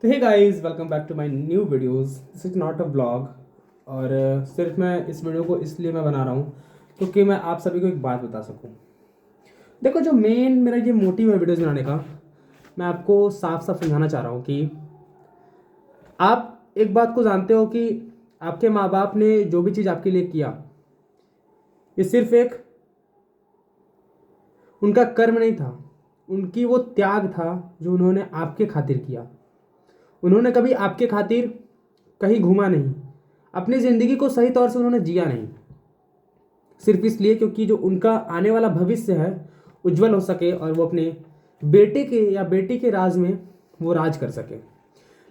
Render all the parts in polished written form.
तो hey guys, welcome back to my new videos. This is not a blog. और सिर्फ मैं इस वीडियो को इसलिए मैं बना रहा हूँ क्योंकि मैं आप सभी को एक बात बता सकूँ। देखो, जो मेन मेरा ये मोटिव है वीडियोस बनाने का, मैं आपको साफ साफ समझाना चाह रहा हूँ कि आप एक बात को जानते हो कि आपके माँ बाप ने जो भी चीज़ आपके लिए किया, ये सिर्फ एक उनका कर्म नहीं था, उनकी वो त्याग था जो उन्होंने आपके खातिर किया। उन्होंने कभी आपके खातिर कहीं घूमा नहीं, अपनी ज़िंदगी को सही तौर से उन्होंने जिया नहीं, सिर्फ इसलिए क्योंकि जो उनका आने वाला भविष्य है उज्जवल हो सके और वो अपने बेटे के या बेटी के राज में वो राज कर सके।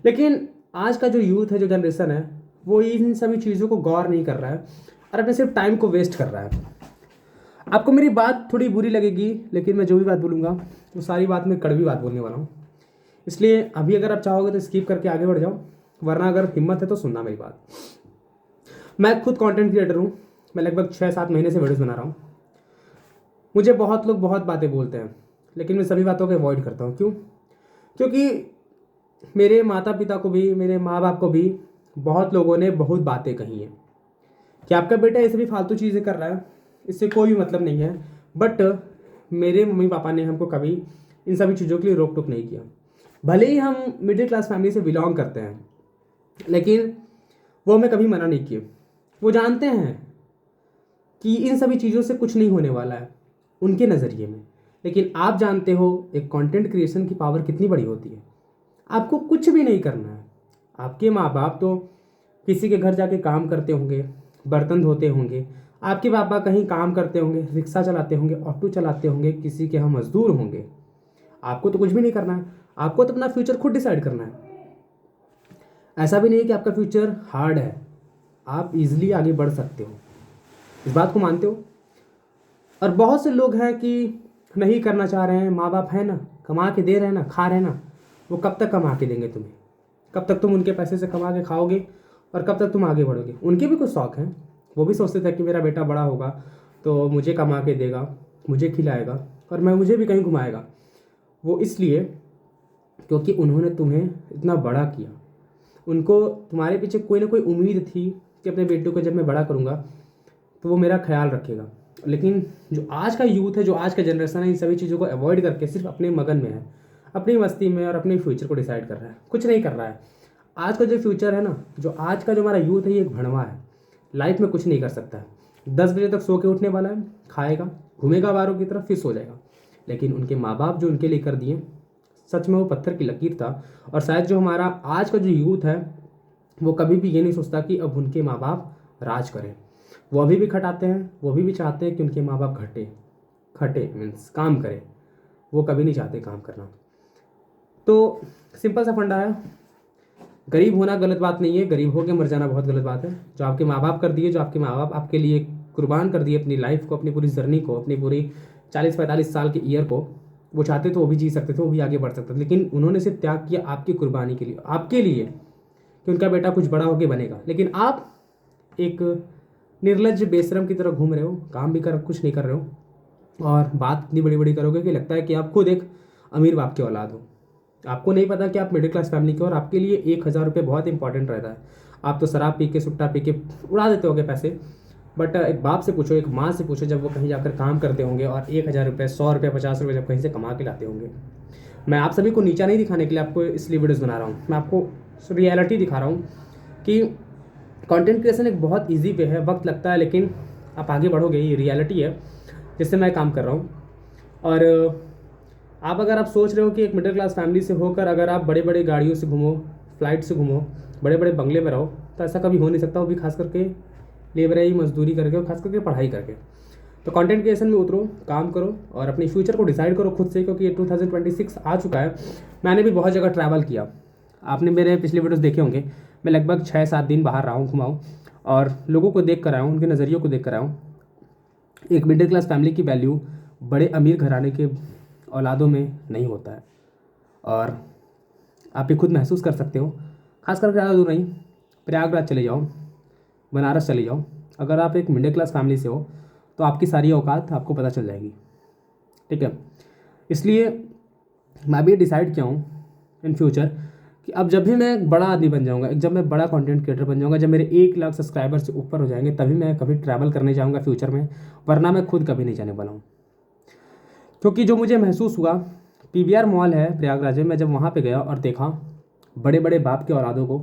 लेकिन आज का जो यूथ है, जो जनरेशन है, वो इन सभी चीज़ों को गौर नहीं कर रहा है और अपने सिर्फ टाइम को वेस्ट कर रहा है। आपको मेरी बात थोड़ी बुरी लगेगी, लेकिन मैं जो भी बात बोलूँगा वो सारी बात मैं कड़वी बात बोलने वाला हूँ। इसलिए अभी अगर आप चाहोगे तो स्किप करके आगे बढ़ जाओ, वरना अगर हिम्मत है तो सुनना मेरी बात। मैं खुद कंटेंट क्रिएटर हूँ। मैं लगभग 6-7 महीने से वीडियोस बना रहा हूँ। मुझे बहुत लोग बहुत बातें बोलते हैं, लेकिन मैं सभी बातों को अवॉइड करता हूँ। क्यों? क्योंकि मेरे माता पिता को भी, मेरे माँ बाप को भी बहुत लोगों ने बहुत बातें कही हैं कि आपका बेटा ये सभी फालतू चीज़ें कर रहा है, इससे कोई भी मतलब नहीं है। बट मेरे मम्मी पापा ने हमको कभी इन सभी चीज़ों के लिए रोक टोक नहीं किया। भले ही हम मिडिल क्लास फैमिली से बिलोंग करते हैं, लेकिन वो हमें कभी मना नहीं किए। वो जानते हैं कि इन सभी चीज़ों से कुछ नहीं होने वाला है उनके नज़रिए में। लेकिन आप जानते हो एक कंटेंट क्रिएशन की पावर कितनी बड़ी होती है। आपको कुछ भी नहीं करना है। आपके माँ बाप तो किसी के घर जाके काम करते होंगे, बर्तन धोते होंगे, आपके पापा कहीं काम करते होंगे, रिक्शा चलाते होंगे, ऑटो चलाते होंगे, किसी के यहाँ मजदूर होंगे। आपको तो कुछ भी नहीं करना है। आपको तो अपना फ्यूचर खुद डिसाइड करना है। ऐसा भी नहीं है कि आपका फ्यूचर हार्ड है, आप इजीली आगे बढ़ सकते हो। इस बात को मानते हो? और बहुत से लोग हैं कि नहीं करना चाह रहे हैं। माँ बाप है ना, कमा के दे रहे हैं ना, खा रहे हैं ना, वो कब तक कमा के देंगे तुम्हें? कब तक तुम उनके पैसे से कमा के खाओगे और कब तक तुम आगे बढ़ोगे? उनके भी कुछ शौक हैं। वो भी सोचते थे कि मेरा बेटा बड़ा होगा तो मुझे कमा के देगा, मुझे खिलाएगा और मुझे भी कहीं घुमाएगा। वो इसलिए क्योंकि उन्होंने तुम्हें इतना बड़ा किया। उनको तुम्हारे पीछे कोई ना कोई उम्मीद थी कि अपने बेटे को जब मैं बड़ा करूँगा तो वो मेरा ख्याल रखेगा। लेकिन जो आज का यूथ है, जो आज का जनरेशन है, इन सभी चीज़ों को अवॉइड करके सिर्फ अपने मगन में है, अपनी मस्ती में, और अपने फ्यूचर को डिसाइड कर रहा है, कुछ नहीं कर रहा है। आज का जो फ्यूचर है ना, जो आज का जो हमारा यूथ है, ये एक भड़वा है। लाइफ में कुछ नहीं कर सकता है। 10 बजे तक सो के उठने वाला है, खाएगा, घूमेगा बारों की तरफ, फिर सो जाएगा। लेकिन उनके माँ बाप जो उनके लिए कर दिए, सच में वो पत्थर की लकीर था। और शायद जो हमारा आज का जो यूथ है, वो कभी भी ये नहीं सोचता कि अब उनके माँ बाप राज करें। वो अभी भी खटाते हैं, वो अभी भी चाहते हैं कि उनके माँ बाप घटे खटे मीन्स काम करें। वो कभी नहीं चाहते काम करना। तो सिंपल सा फंडा है, गरीब होना गलत बात नहीं है, गरीब होकर मर जाना बहुत गलत बात है। जो आपके माँ बाप कर दिए, जो आपके माँ बाप आपके लिए कुर्बान कर दिए अपनी लाइफ को, अपनी पूरी जर्नी को, अपनी पूरी 40-45 साल के ईयर को, वो चाहते तो वो भी जी सकते थे, वो भी आगे बढ़ सकते थे। लेकिन उन्होंने सिर्फ त्याग किया आपकी कुर्बानी के लिए, आपके लिए, कि उनका बेटा कुछ बड़ा होकर बनेगा। लेकिन आप एक निर्लज्ज बेशरम की तरह घूम रहे हो, काम भी कर कुछ नहीं कर रहे हो, और बात इतनी बड़ी बड़ी करोगे कि लगता है कि आप खुद एक अमीर बाप की औलाद हो। आपको नहीं पता कि आप मिडिल क्लास फैमिली के हो और आपके लिए 1,000 रुपये बहुत इंपॉर्टेंट रहता है। आप तो शराब पी के, सुट्टा पी के उड़ा देते होगे पैसे। बट एक बाप से पूछो, एक माँ से पूछो, जब वो कहीं जाकर काम करते होंगे और 1,000 रुपये, 100 रुपये, 50 रुपये जब कहीं से कमा के लाते होंगे। मैं आप सभी को नीचा नहीं दिखाने के लिए आपको इसलिए वीडियोज़ बना रहा हूँ, मैं आपको रियलिटी दिखा रहा हूँ कि कंटेंट क्रिएशन एक बहुत इजी वे है। वक्त लगता है लेकिन आप आगे बढ़ोगे, ये रियलिटी है जिससे मैं काम कर रहा हूँ। और आप अगर आप सोच रहे हो कि एक मिडिल क्लास फैमिली से होकर अगर आप बड़े बड़े गाड़ियों से घूमो, फ्लाइट से घूमो, बड़े बड़े बंगले में रहो, तो ऐसा कभी हो नहीं सकता। वो भी खास करके लेबराई मजदूरी करके और खास करके पढ़ाई करके। तो कंटेंट क्रिएशन में उतरो, काम करो और अपने फ्यूचर को डिसाइड करो खुद से, क्योंकि ये 2026 आ चुका है। मैंने भी बहुत जगह ट्रैवल किया, आपने मेरे पिछले वीडियोस देखे होंगे। मैं लगभग 6-7 दिन बाहर रहा हूँ, घुमाऊँ और लोगों को देख कर आया हूँ, उनके नज़रियों को देख कर आया हूँ। एक मिडिल क्लास फैमिली की वैल्यू बड़े अमीर घराने के औलादों में नहीं होता है। और आप ये खुद महसूस कर सकते हो। खास करके ज़्यादा दूर नहीं, प्रयागराज चले जाओ, बनारस चले जाओ। अगर आप एक मिडिल क्लास फैमिली से हो तो आपकी सारी औकात आपको पता चल जाएगी। ठीक है? इसलिए मैं भी डिसाइड किया हूँ इन फ्यूचर कि अब जब भी मैं एक बड़ा आदमी बन जाऊँगा, जब मैं बड़ा कंटेंट क्रिएटर बन जाऊँगा, जब मेरे 1 लाख सब्सक्राइबर से ऊपर हो जाएंगे, तभी मैं कभी ट्रैवल करने जाऊँगा फ्यूचर में, वरना मैं खुद कभी नहीं जाने वाला हूँ। क्योंकि जो मुझे महसूस हुआ, पीवीआर मॉल है प्रयागराज में, मैं जब वहाँ पे गया और देखा बड़े बड़े बाप के औलादों को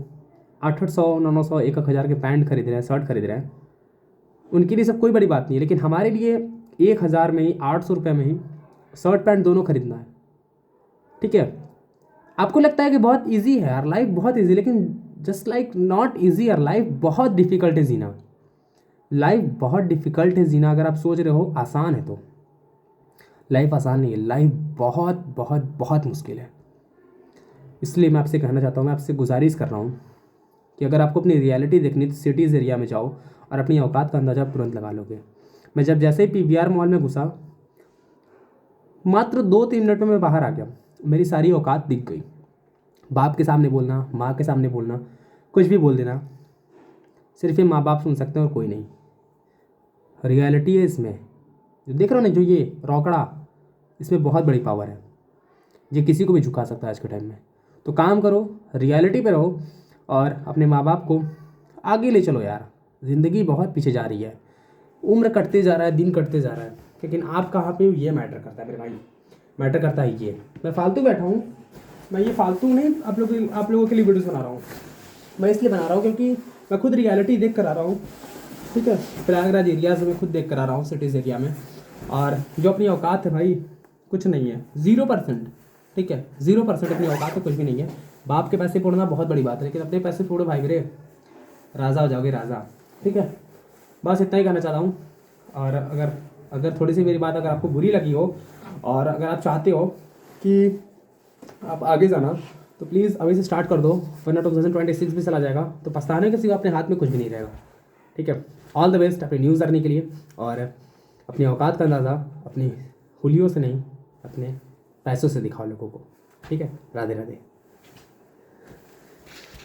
800 900 1 हज़ार के पैंट खरीद रहे हैं, शर्ट खरीद रहे हैं, उनके लिए सब कोई बड़ी बात नहीं है, लेकिन हमारे लिए 1 हज़ार में ही, 800 रुपये में ही शर्ट पैंट दोनों खरीदना है। ठीक है, आपको लगता है कि बहुत ईजी है यार, लाइफ बहुत ईजी, लेकिन जस्ट लाइक नॉट ईजी यार, लाइफ बहुत डिफिकल्ट है जीना, लाइफ बहुत डिफिकल्ट है जीना। अगर आप सोच रहे हो आसान है, तो लाइफ आसान नहीं है, लाइफ बहुत बहुत बहुत मुश्किल है। इसलिए मैं आपसे कहना चाहता हूँ, मैं आपसे गुजारिश कर रहा हूँ कि अगर आपको अपनी रियलिटी देखनी तो सिटीज़ एरिया में जाओ और अपनी औकात का अंदाज़ा तुरंत लगा लोगे। मैं जब जैसे ही पीवीआर मॉल में घुसा, मात्र 2-3 मिनट में मैं बाहर आ गया, मेरी सारी औकात दिख गई। बाप के सामने बोलना, माँ के सामने बोलना, कुछ भी बोल देना, सिर्फ ये माँ बाप सुन सकते हैं और कोई नहीं। रियलिटी है इसमें, जो देख रहे हो ना, जो ये रोकड़ा, इसमें बहुत बड़ी पावर है, ये किसी को भी झुका सकता है आज के टाइम में। तो काम करो, रियलिटी पे रहो और अपने माँ बाप को आगे ले चलो यार। ज़िंदगी बहुत पीछे जा रही है, उम्र कटते जा रहा है, दिन कटते जा रहा है, लेकिन आप कहाँ पे हो ये मैटर करता है मेरे भाई, मैटर करता है ये। मैं फालतू बैठा हूँ, मैं ये फालतू नहीं आप लोगों के लिए वीडियोस बना रहा हूँ, मैं इसलिए बना रहा हूँ क्योंकि मैं खुद रियलिटी देख कर आ रहा हूँ। ठीक है, प्रयागराज एरिया से मैं खुद देख कर आ रहा हूँ, सिटीज़ एरिया में, और जो अपनी औकात है भाई कुछ नहीं है, 0%। ठीक है, 0% अपनी औकात है, कुछ भी नहीं है। बाप के पैसे फोड़ना बहुत बड़ी बात है, लेकिन अपने पैसे फोड़ो भाई मेरे, राजा हो जाओगे राजा। ठीक है, बस इतना ही कहना चाहता हूँ। और अगर थोड़ी सी मेरी बात अगर आपको बुरी लगी हो और अगर आप चाहते हो कि आप आगे जाना, तो प्लीज़ अभी से स्टार्ट कर दो, वरना 2026 भी चला जाएगा तो पछताने के सिवा अपने हाथ में कुछ भी नहीं रहेगा। ठीक है, ऑल द बेस्ट अपनी न्यूज़ करने के लिए, और अपनी औकात का अंदाज़ा अपनी हुलियों से नहीं, अपने पैसों से दिखाओ लोगों को। ठीक है, राधे राधे।